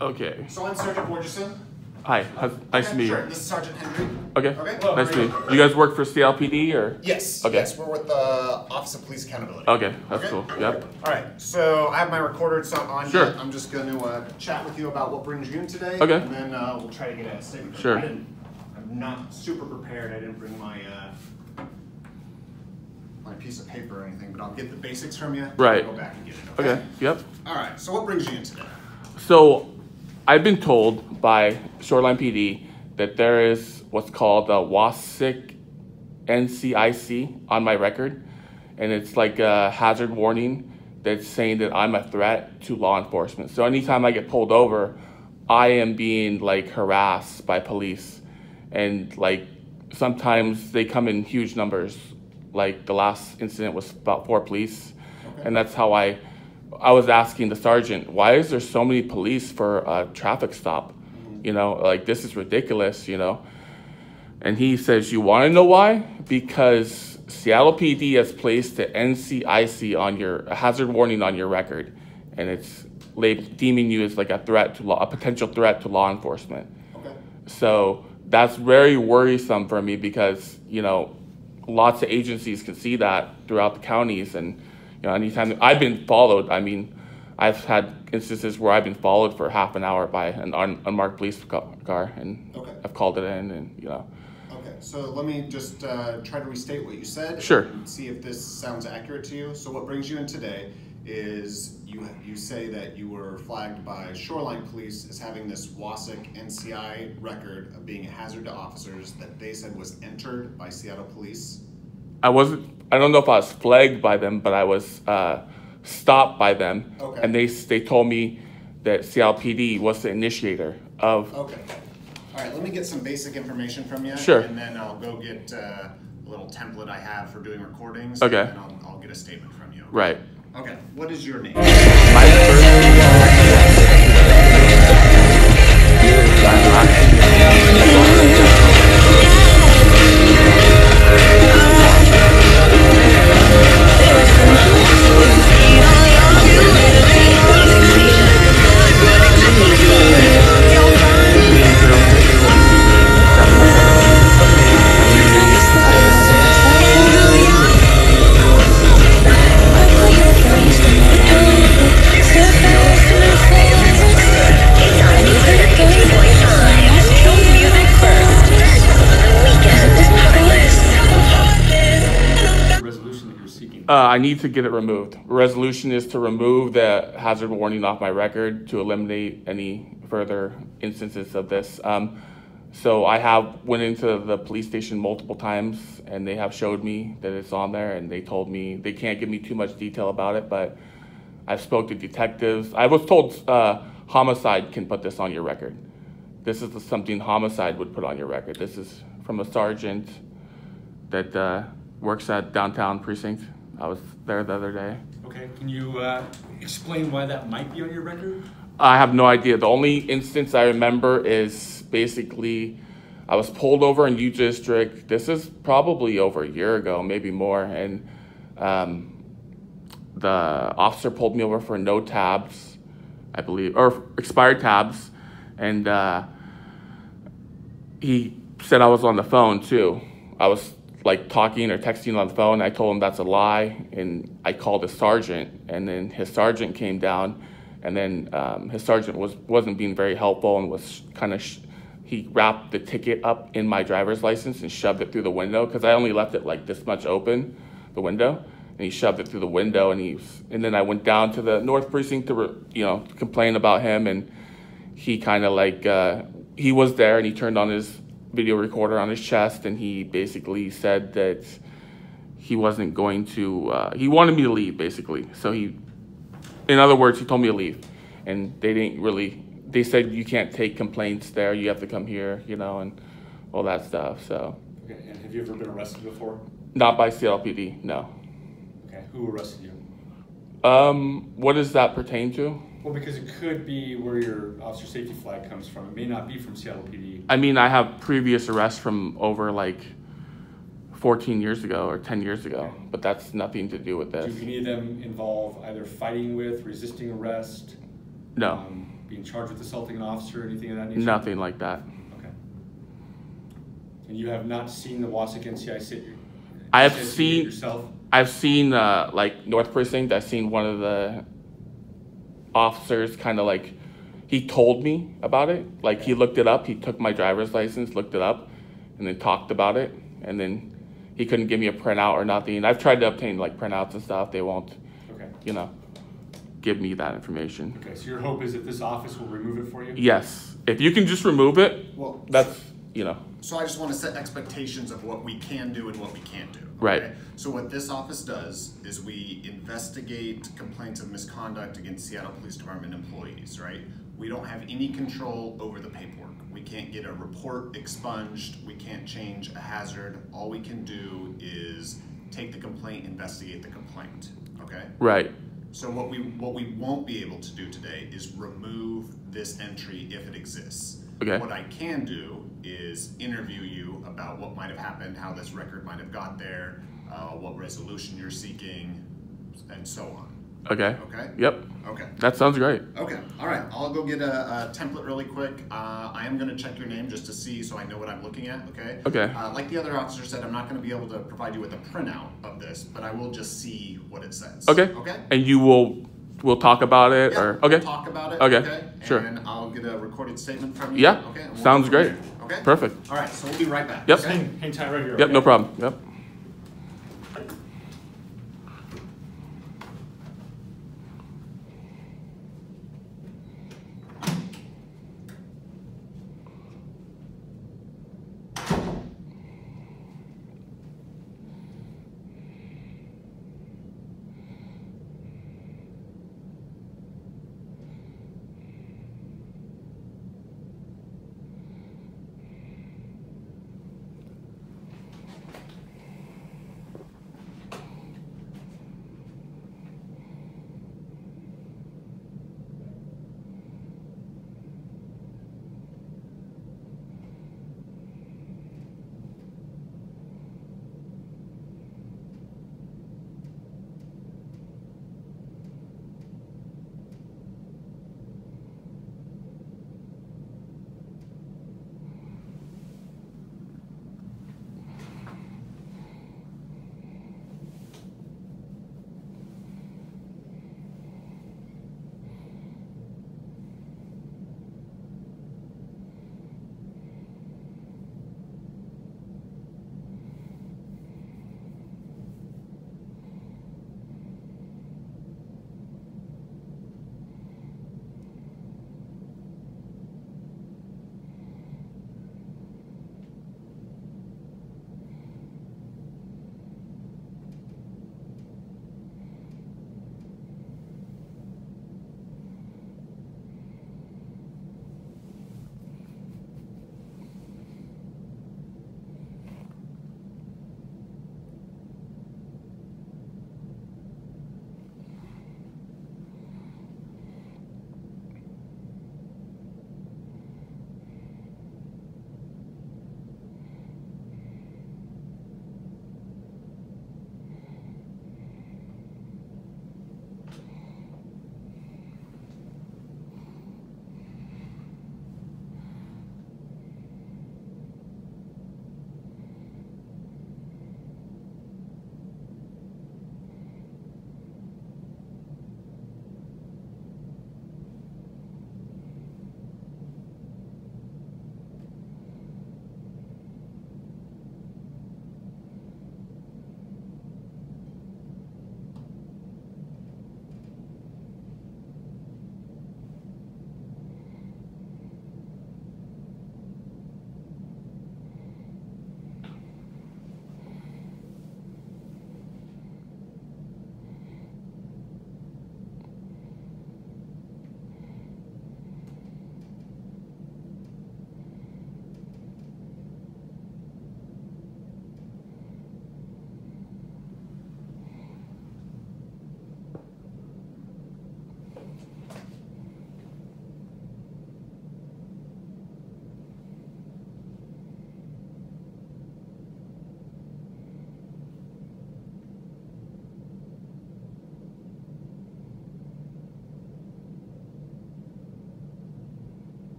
Okay. So I'm Sergeant Borgerson. Hi. Nice to meet you. Sure. This is Sergeant Henry. Okay. Okay. Nice to meet you. You guys work for CLPD or? Yes. Okay. Yes, we're with the Office of Police Accountability. Okay, that's cool. Yep. All right. So I have my recorder. It's not on Sure. yet. I'm just going to chat with you about what brings you in today. Okay. And then we'll try to get a statement. Sure. I'm not super prepared. I didn't bring my piece of paper or anything, but I'll get the basics from you. Right. Go back and get it. Okay. Yep. All right. So what brings you in today? So, I've been told by Shoreline PD that there is what's called a WACIC NCIC on my record, and it's like a hazard warning that's saying that I'm a threat to law enforcement. So anytime I get pulled over, I am being like harassed by police, and like sometimes they come in huge numbers. Like the last incident was about 4 police, and that's how I was asking the sergeant, why is there so many police for a traffic stop? You know, like this is ridiculous, you know? And he says, you wanna know why? Because Seattle PD has placed an NCIC on a hazard warning on your record, and it's deeming you as like a potential threat to law enforcement. Okay. So that's very worrisome for me because, you know, lots of agencies can see that throughout the counties, and you know, anytime I've been followed, I mean, I've had instances where I've been followed for half an hour by an unmarked police car, and I've called it in, and you know. Okay, so let me just try to restate what you said. Sure. And see if this sounds accurate to you. So what brings you in today is you say that you were flagged by Shoreline Police as having this WACIC NCI record of being a hazard to officers that they said was entered by Seattle Police. I don't know if I was flagged by them, but I was stopped by them, and they told me that CLPD was the initiator of. Okay. All right. Let me get some basic information from you. Sure. And then I'll go get a little template I have for doing recordings. Okay. And then I'll get a statement from you. Okay? Right. Okay. What is your name? My I need to get it removed. Resolution is to remove the hazard warning off my record to eliminate any further instances of this. So I went into the police station multiple times, and they have showed me that it's on there, and they told me they can't give me too much detail about it, but I've spoke to detectives. I was told homicide can put this on your record. This is something homicide would put on your record. This is from a sergeant that works at downtown precinct. I was there the other day. Okay, can you explain why that might be on your record? I have no idea. The only instance I remember is basically I was pulled over in U District. This is probably over a year ago, maybe more, and the officer pulled me over for no tabs, I believe, or expired tabs, and he said I was on the phone too. I was like talking or texting on the phone. I told him that's a lie, and I called his sergeant, and then his sergeant came down, and then his sergeant wasn't being very helpful and was kind of he wrapped the ticket up in my driver's license and shoved it through the window because I only left it like this much open, the window, and he shoved it through the window, and then I went down to the North Precinct to complain about him, and he kind of like he was there, and he turned on his video recorder on his chest, and he basically said that he wasn't going to, he wanted me to leave, basically. So in other words, he told me to leave. And they said you can't take complaints there, you have to come here, you know, and all that stuff, so. Okay, and have you ever been arrested before? Not by CLPD, no. Okay, who arrested you? What does that pertain to? Well, because it could be where your officer safety flag comes from. It may not be from Seattle PD. I mean, I have previous arrests from over like 14 years ago or 10 years ago, but that's nothing to do with this. Do any of them involve either fighting with, resisting arrest? No. being charged with assaulting an officer or anything of that nature? Nothing like that. Okay. And you have not seen the WACIC NCIC? I have NCIC seen yourself? I've seen like North Precinct. I've seen one of the officers kind of like, he told me about it. Like he looked it up. He took my driver's license, looked it up, and then talked about it. And then he couldn't give me a printout or nothing. I've tried to obtain like printouts and stuff. They won't, you know, give me that information. Okay, so your hope is that this office will remove it for you? Yes. If you can just remove it, Well, that's, you know. So I just want to set expectations of what we can do and what we can't do. Okay? Right. So what this office does is we investigate complaints of misconduct against Seattle Police Department employees, right? We don't have any control over the paperwork. We can't get a report expunged. We can't change a hazard. All we can do is take the complaint, investigate the complaint, okay? Right. So what we won't be able to do today is remove this entry if it exists. Okay. What I can do is interview you about what might have happened, how this record might have got there, what resolution you're seeking, and so on. Okay. Okay? Yep. Okay. That sounds great. Okay. All right. I'll go get a template really quick. I am going to check your name just to see so I know what I'm looking at. Okay. Okay. Like the other officer said, I'm not going to be able to provide you with a printout of this, but I will just see what it says. Okay. Okay. And we'll talk about it, Yeah, or okay. We'll talk about it. Okay. Sure. And I'll get a recorded statement from you. Yeah. Okay. And we'll Sounds go from great. there. Okay. Perfect. All right. So we'll be right back. Yep. Okay? Hang tight right here. Yep. okay? No problem. Yep.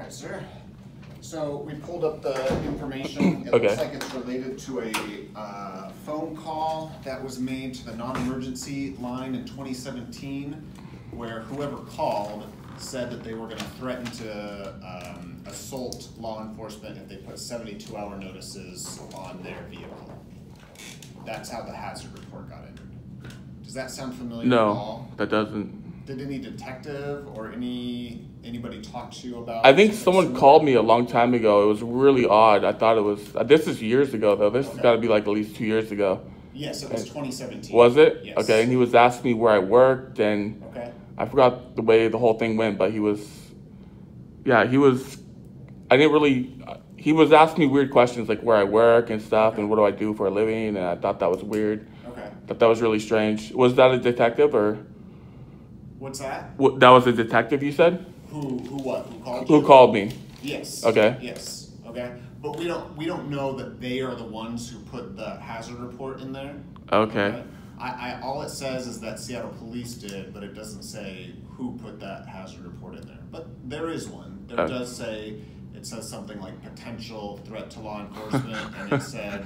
right, sir. So we pulled up the information. It Okay. looks like it's related to a phone call that was made to the non-emergency line in 2017, where whoever called said that they were going to threaten to assault law enforcement if they put 72-hour notices on their vehicle. That's how the hazard report got entered. Does that sound familiar at all? No, that doesn't. Did any detective or anybody talk to you about? I think something someone similar? called me a long time ago. It was really odd. I thought it was, this is years ago though. This has got to be like at least 2 years ago. Yes, it was 2017. Was it? Yes. Okay, and he was asking me where I worked, and Okay. I forgot the way the whole thing went, but he was asking me weird questions like where I work and stuff and what do I do for a living, and I thought that was weird. Okay. Thought that was really strange. Was that a detective or? What's that? That was a detective, you said? Who what? Who called you? Who called me? Yes. Okay. Yes. Okay. But we don't know that they are the ones who put the hazard report in there. Okay. I all it says is that Seattle Police did, but it doesn't say who put that hazard report in there. But there is one. There does say, it says something like potential threat to law enforcement, and it said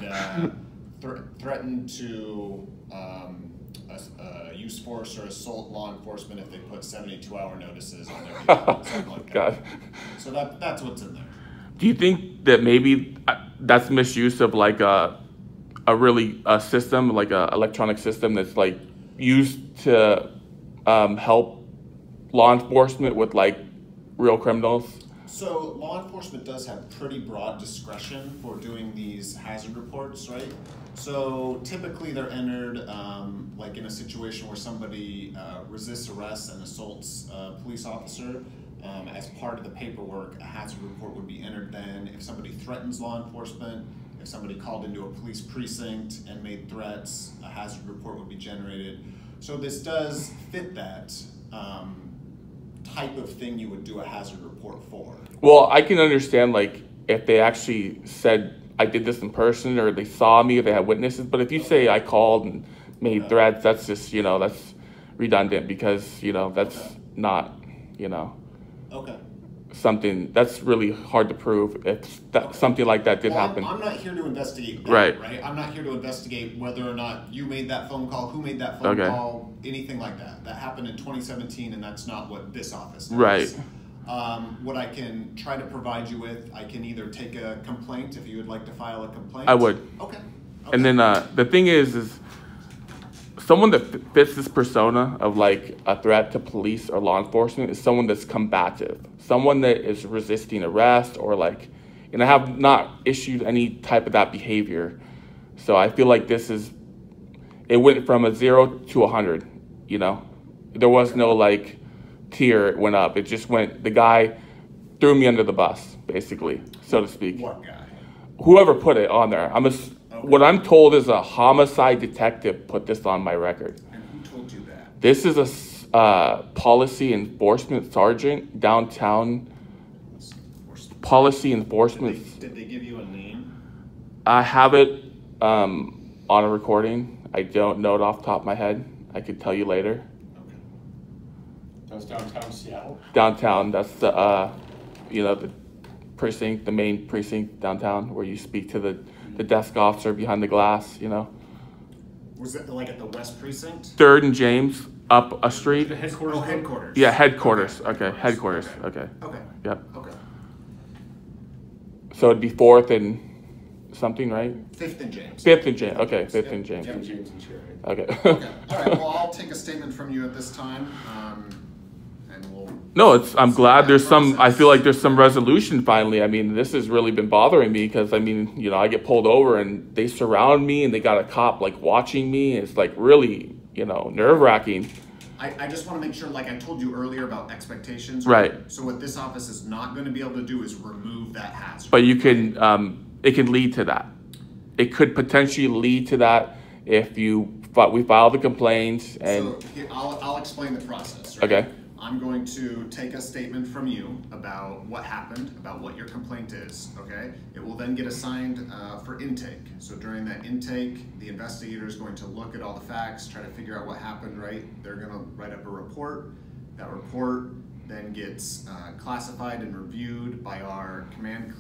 threaten to use force or assault law enforcement if they put 72-hour notices on their vehicle, something like that. God. So that's what's in there. Do you think that maybe that's misuse of like a system, like a electronic system that's like used to help law enforcement with like real criminals? So law enforcement does have pretty broad discretion for doing these hazard reports, right? So typically they're entered like in a situation where somebody resists arrest and assaults a police officer. As part of the paperwork, a hazard report would be entered then. If somebody threatens law enforcement, if somebody called into a police precinct and made threats, a hazard report would be generated. So this does fit that type of thing you would do a hazard report for. Well, I can understand like if they actually said I did this in person or they saw me or they had witnesses, but if you say I called and made threats, that's just, that's redundant because, that's not, Okay. something that's really hard to prove if something like that did happen. I'm not here to investigate that, Right. I'm not here to investigate whether or not you made that phone call, who made that phone call, anything like that. That happened in 2017, and that's not what this office does. Right. What I can try to provide you with, I can either take a complaint if you would like to file a complaint. I would. Okay. And then the thing is someone that fits this persona of like a threat to police or law enforcement is someone that's combative, someone that is resisting arrest or like, and I have not issued any type of that behavior. So I feel like it went from a 0 to 100, there was no like tier it went up. It just went, the guy threw me under the bus, basically, so to speak. What guy? Whoever put it on there. What I'm told is a homicide detective put this on my record. And who told you that? This is a policy enforcement sergeant downtown. Policy enforcement. Did they give you a name? I have it on a recording. I don't know it off the top of my head. I could tell you later. Okay. That was downtown Seattle? Downtown, that's the precinct, the main precinct downtown where you speak to the desk officer behind the glass, Was it like at the West Precinct? 3rd and James, up a street. The headquarters? Oh, headquarters. Yeah, headquarters. Okay, headquarters. Okay. Okay. Yep. Okay. So it'd be 4th and something, right? 5th and James. 5th and James. Okay, 5th and James. Jim James and Cherry. Okay. Okay. All right. Well, I'll take a statement from you at this time, and we'll. No, I'm glad there's I feel like there's some resolution finally. I mean, this has really been bothering me because, I get pulled over and they surround me and they got a cop like watching me. It's like really, nerve wracking. I just want to make sure, like I told you earlier about expectations. Right. So what this office is not going to be able to do is remove that hazard. But you can, it can lead to that. It could potentially lead to that if we file the complaint and. So here, I'll explain the process. Right? Okay. I'm going to take a statement from you about what happened, about what your complaint is, okay? It will then get assigned for intake. So during that intake, the investigator is going to look at all the facts, try to figure out what happened, right? They're gonna write up a report. That report then gets classified and reviewed by our command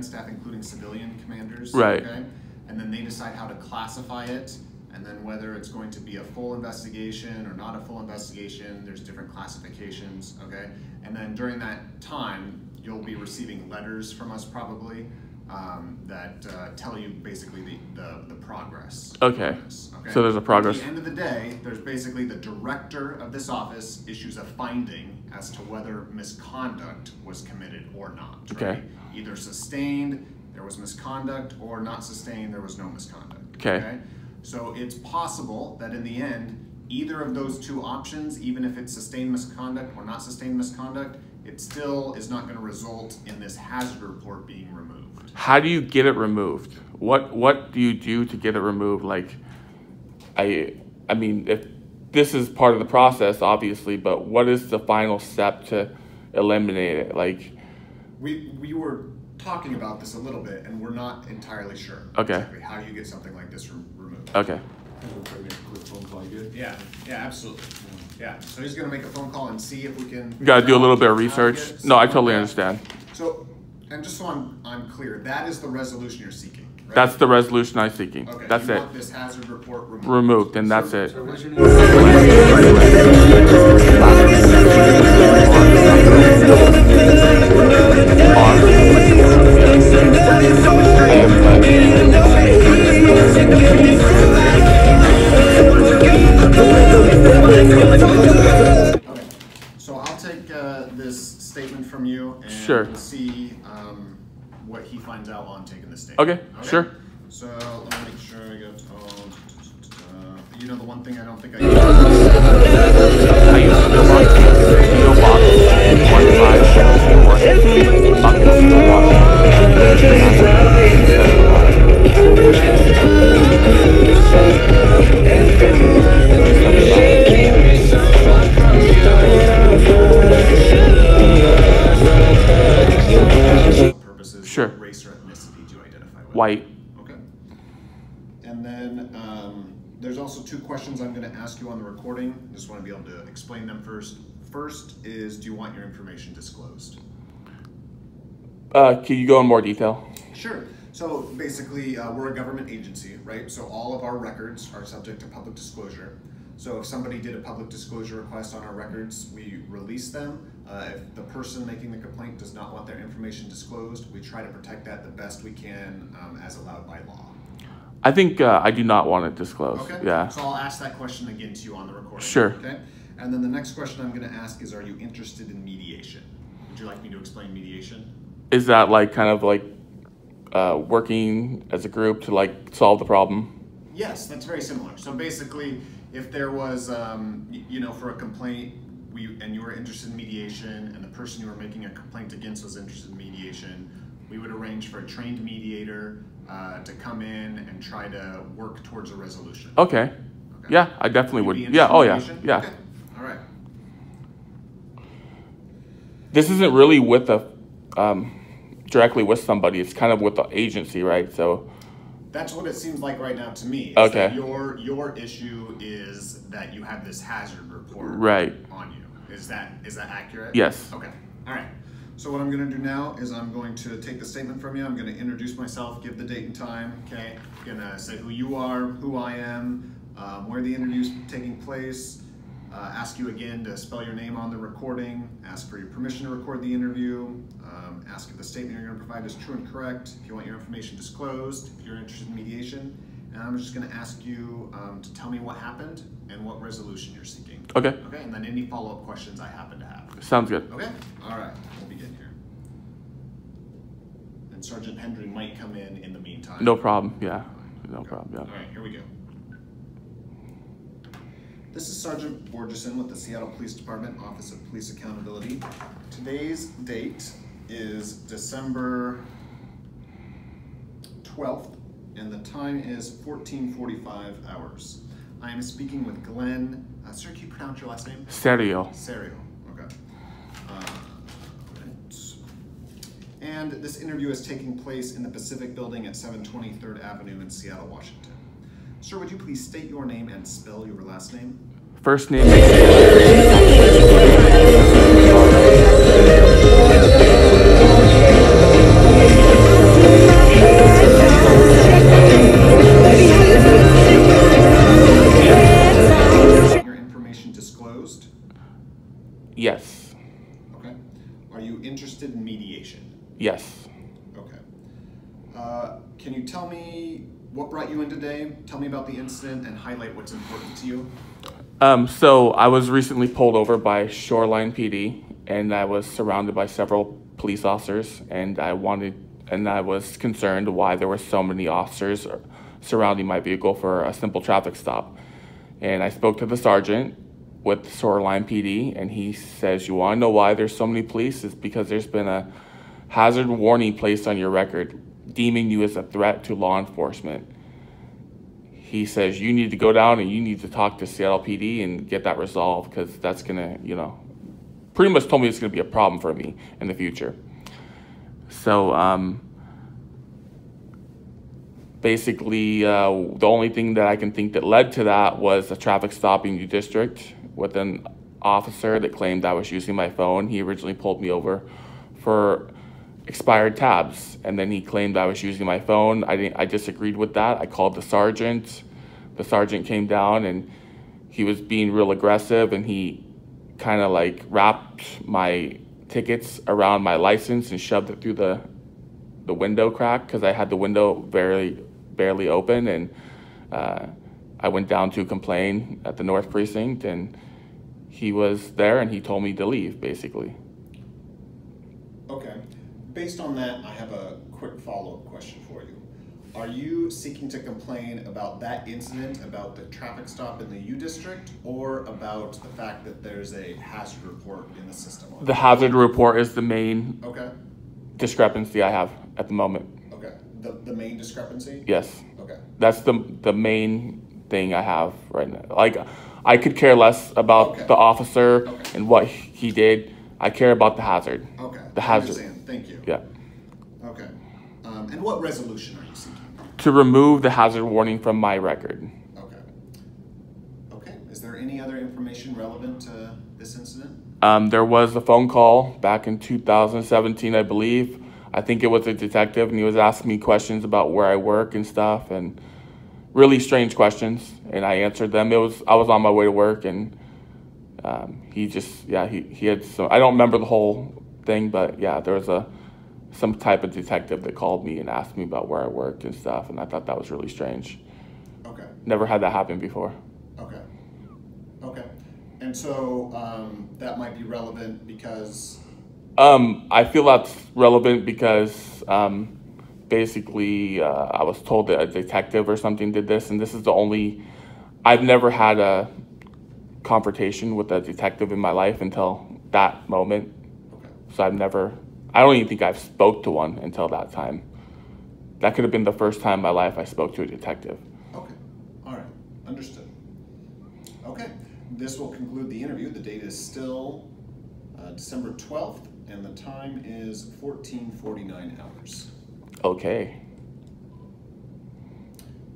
staff, including civilian commanders. Right. Okay? And then they decide how to classify it, and then whether it's going to be a full investigation or not a full investigation. There's different classifications, okay? And then during that time, you'll be receiving letters from us probably that tell you basically the progress. Okay. Okay. So there's a progress. At the end of the day, there's basically the director of this office issues a finding as to whether misconduct was committed or not. Okay. Right? Either sustained, there was misconduct, or not sustained, there was no misconduct. Okay. So it's possible that in the end, either of those two options, even if it's sustained misconduct or not sustained misconduct, it still is not going to result in this hazard report being removed. How do you get it removed? What do you do to get it removed? Like, I mean, if this is part of the process, obviously, but what is the final step to eliminate it? Like, we were talking about this a little bit, and we're not entirely sure. Okay. Exactly how you get something like this removed. okay. Yeah, absolutely. Yeah, so he's gonna make a phone call and see if we can. You gotta do a little bit of how to research. get No, I something totally like understand. that. So, and just so I'm clear, that is the resolution you're seeking, right? That's the resolution I'm seeking. Okay, That's you it. want this hazard report removed. Removed, and that's it. So what's your Okay, so I'll take this statement from you and Sure. we'll see what he finds out while I'm taking this statement. Okay, sure. So let me make sure I get told. You know the one thing I don't think I I use PO Box 1524 purposes. Sure. What race or ethnicity do you identify with? White. Okay. And then there's also two questions I'm going to ask you on the recording. I just want to be able to explain them first. First is, do you want your information disclosed? Can you go in more detail? Sure. So basically, we're a government agency, right? So all of our records are subject to public disclosure. So if somebody did a public disclosure request on our records, we release them. If the person making the complaint does not want their information disclosed, we try to protect that the best we can as allowed by law. I think I do not want it disclosed. Okay. Yeah. So I'll ask that question again to you on the recording. Sure. Okay. And then the next question I'm going to ask is, are you interested in mediation? Would you like me to explain mediation? Is that like kind of like working as a group to like solve the problem? Yes, that's very similar. So basically, if there was, you know, for a complaint, and you were interested in mediation, and the person you were making a complaint against was interested in mediation, we would arrange for a trained mediator to come in and try to work towards a resolution. Okay. Yeah, I definitely would. You'd be Yeah. Oh yeah. interested in Yeah. mediation? Okay. All right. This isn't really with a directly with somebody. It's kind of with the agency, right? So. That's what it seems like right now to me. Okay. That your issue is that you have this hazard report Right. on you. Is that accurate? Yes. Okay. All right. So what I'm going to do now is I'm going to take the statement from you. I'm going to introduce myself, give the date and time. Okay. I'm going to say who you are, who I am, where the interview's taking place. Ask you again to spell your name on the recording. Ask for your permission to record the interview. Ask if the statement you're going to provide is true and correct. If you want your information disclosed. If you're interested in mediation. And I'm just going to ask you to tell me what happened and what resolution you're seeking. Okay. Okay, and then any follow-up questions I happen to have. Sounds good. Okay? All right, we'll begin here. And Sergeant Hendry might come in the meantime. No problem. Yeah. No problem. Yeah. All right, here we go. This is Sergeant Borgeson with the Seattle Police Department, Office of Police Accountability. Today's date is December 12th, and the time is 14:45 hours. I am speaking with Glenn. Sir, can you pronounce your last name? Serio. Serio. Okay. Right. And this interview is taking place in the Pacific Building at 720 3rd Avenue in Seattle, Washington. Sir, would you please state your name and spell your last name? First name. disclosed? Yes. Okay. Are you interested in mediation? Yes. Okay. Can you tell me what brought you in today? Tell me about the incident and highlight what's important to you. So I was recently pulled over by Shoreline PD, and I was surrounded by several police officers, and I was concerned why there were so many officers surrounding my vehicle for a simple traffic stop. And I spoke to the sergeant with Shoreline PD, and he says, "You want to know why there's so many police? It's because there's been a hazard warning placed on your record, deeming you as a threat to law enforcement." He says, "You need to go down and you need to talk to Seattle PD and get that resolved, because that's gonna, pretty much told me it's gonna be a problem for me in the future." So basically, the only thing that I can think that led to that was a traffic stop in U District with an officer that claimed I was using my phone. He originally pulled me over for expired tabs, and then he claimed I was using my phone. I disagreed with that. I called the sergeant. The sergeant came down, and he was being real aggressive, and he kind of like wrapped my tickets around my license and shoved it through the window crack, because I had the window barely open, and I went down to complain at the North Precinct, and he was there, and he told me to leave, basically. Okay. Based on that, I have a quick follow-up question for you. Are you seeking to complain about that incident, about the traffic stop in the U District, or about the fact that there's a hazard report in the system? The hazard report is the main Okay. discrepancy I have at the moment. Okay. The main discrepancy? Yes. Okay. That's the main thing I have right now. Like, I could care less about the officer and what he did. I care about the hazard. Okay. The I hazard. understand. Thank you. Yeah. Okay. And what resolution are you seeking? To remove the hazard warning from my record. Okay. Okay. Is there any other information relevant to this incident? There was a phone call back in 2017, I believe. I think it was a detective, and he was asking me questions about where I work and stuff, and really strange questions, and I answered them. I was on my way to work, and he had some, I don't remember the whole thing, but yeah, there was some type of detective that called me and asked me about where I worked and stuff, and I thought that was really strange. Okay. Never had that happen before. Okay. Okay. And so that might be relevant because... I feel that's relevant because basically I was told that a detective or something did this, and this is I've never had a confrontation with a detective in my life until that moment. Okay. So I don't even think I've spoke to one until that time. That could have been the first time in my life I spoke to a detective. Okay. All right. Understood. Okay. This will conclude the interview. The date is still December 12th, and the time is 14:49 hours. Okay.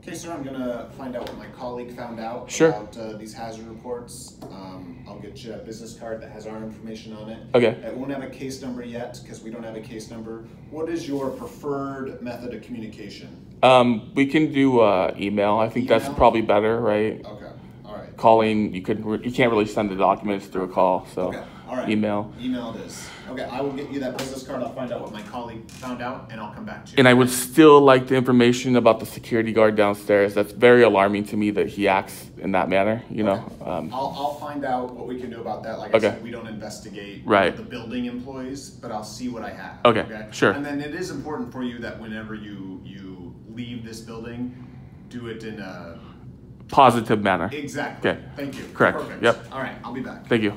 Okay, sir, I'm going to find out what my colleague found out about these hazard reports. I'll get you a business card that has our information on it. Okay. It won't have a case number yet because we don't have a case number. What is your preferred method of communication? We can do email. I think that's probably better, right? Okay. All right. Calling, you can't really send the documents through a call, so Okay. All right. email. Email it is. Okay, I will get you that business card. I'll find out what my colleague found out, and I'll come back to you. And I would still like the information about the security guard downstairs. That's very alarming to me that he acts in that manner, you know. I'll find out what we can do about that. Like I said, we don't investigate the building employees, but I'll see what I have. Okay, sure. And then it is important for you that whenever you leave this building, do it in a positive manner. Exactly. Okay. Thank you. Correct. Perfect. Yep. All right, I'll be back. Thank you.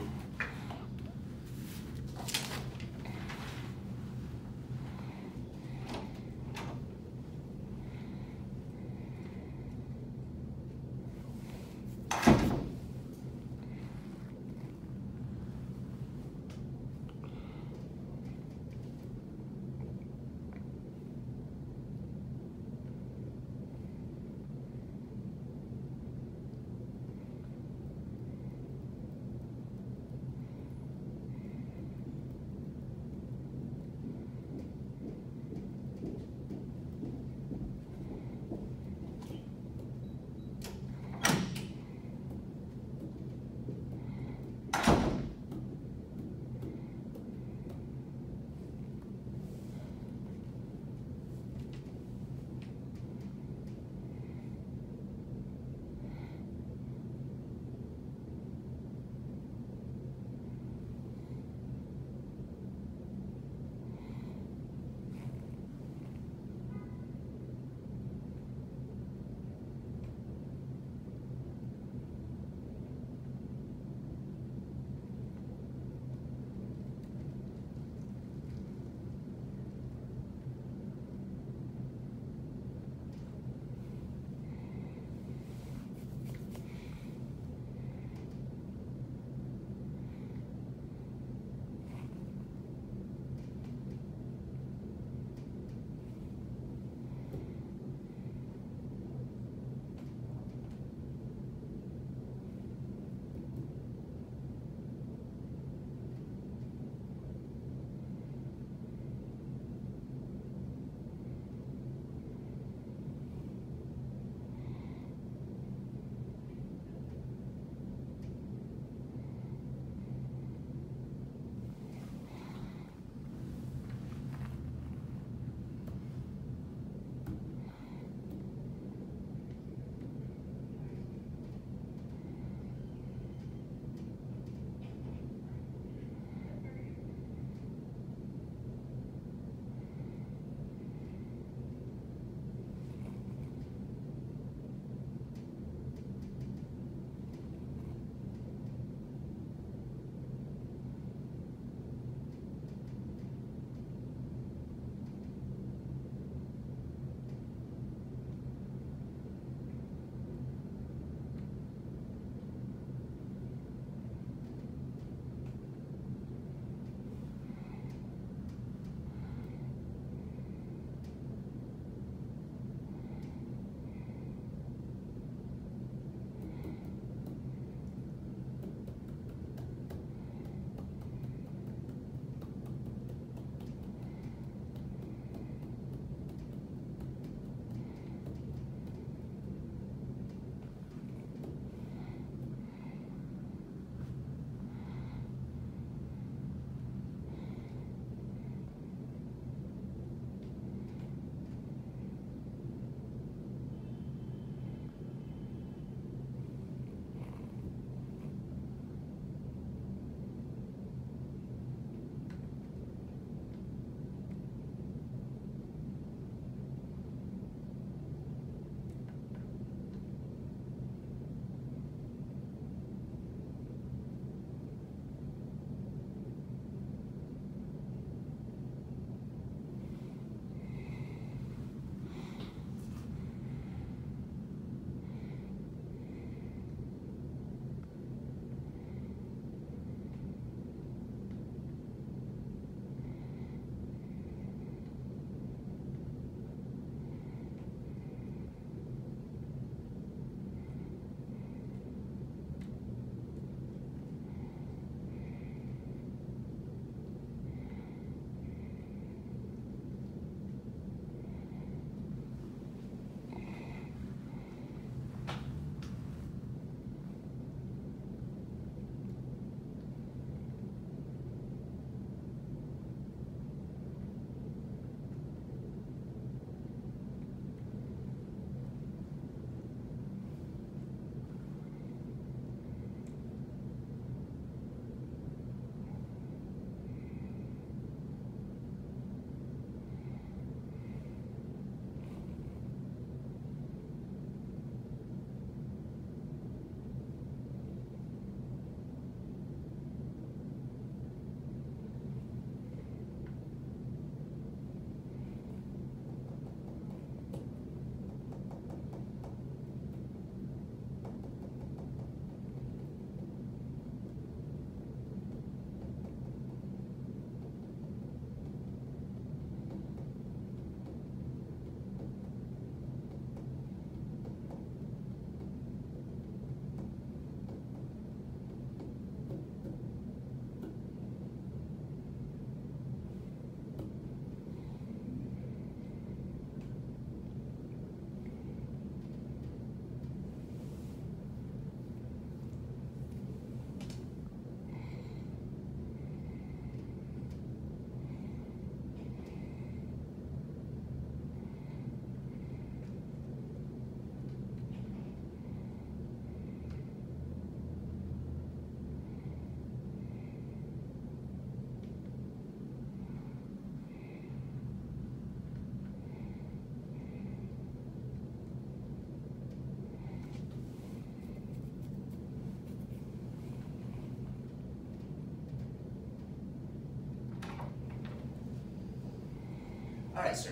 All right, sir.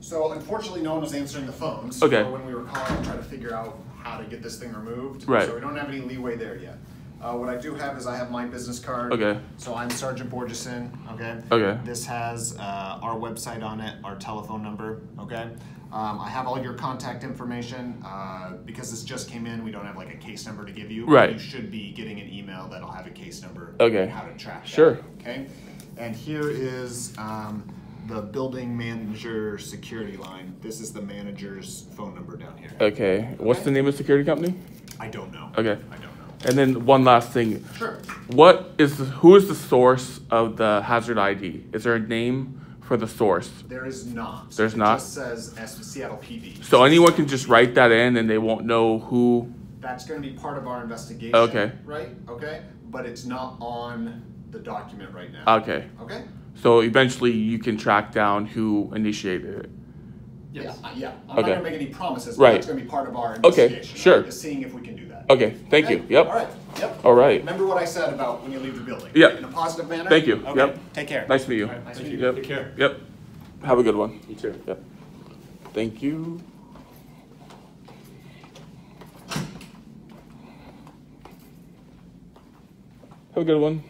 So unfortunately, no one was answering the phones. Okay. When we were calling to try to figure out how to get this thing removed. Right. So we don't have any leeway there yet. What I do have is I have my business card. Okay. So I'm Sergeant Borgeson. Okay. Okay. This has our website on it, our telephone number. Okay. I have all your contact information. Because this just came in, we don't have like a case number to give you. Right. You should be getting an email that'll have a case number. Okay. And how to track that. Sure. Okay. And here is the building manager security line. This is the manager's phone number down here. Okay. What's the name of the security company? I don't know. Okay. I don't know. And then one last thing. Sure. Who is the source of the hazard ID? Is there a name for the source? There is not. There's not? It just says Seattle PD. So anyone can just write that in and they won't know who? That's going to be part of our investigation. Okay. Right? Okay. But it's not on the document right now. Okay. Okay? So eventually you can track down who initiated it. Yes. Yeah. I'm Okay. not going to make any promises, but Right. that's going to be part of our Okay, investigation. sure. Right? Is seeing if we can do that. Okay, thank you. Yep. All right. Yep. All right. Remember what I said about when you leave the building. Yep. Right? In a positive manner? Thank you. Okay. Yep. Take care. Nice to meet you. All right, nice to Thank meet you. you. Yep. Take care. Yep. Have a good one. You too. Yep. Thank you. Have a good one.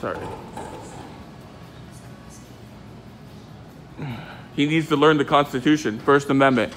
Sorry. He needs to learn the Constitution, First Amendment.